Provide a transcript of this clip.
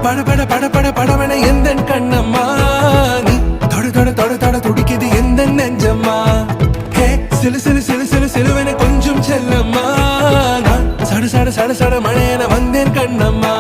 பட பட பட பட படவன எந்த கண்ணம்மா நீ தொட தொட தொட தொட துடிக்குது எந்த நெஞ்சம்மா ஹே சிலு சிலு சிலு சிலு சிலுவன கொஞ்சம் செல்லம்மா நான் சட சட சட சட மழையன வந்தேன் கண்ணம்மா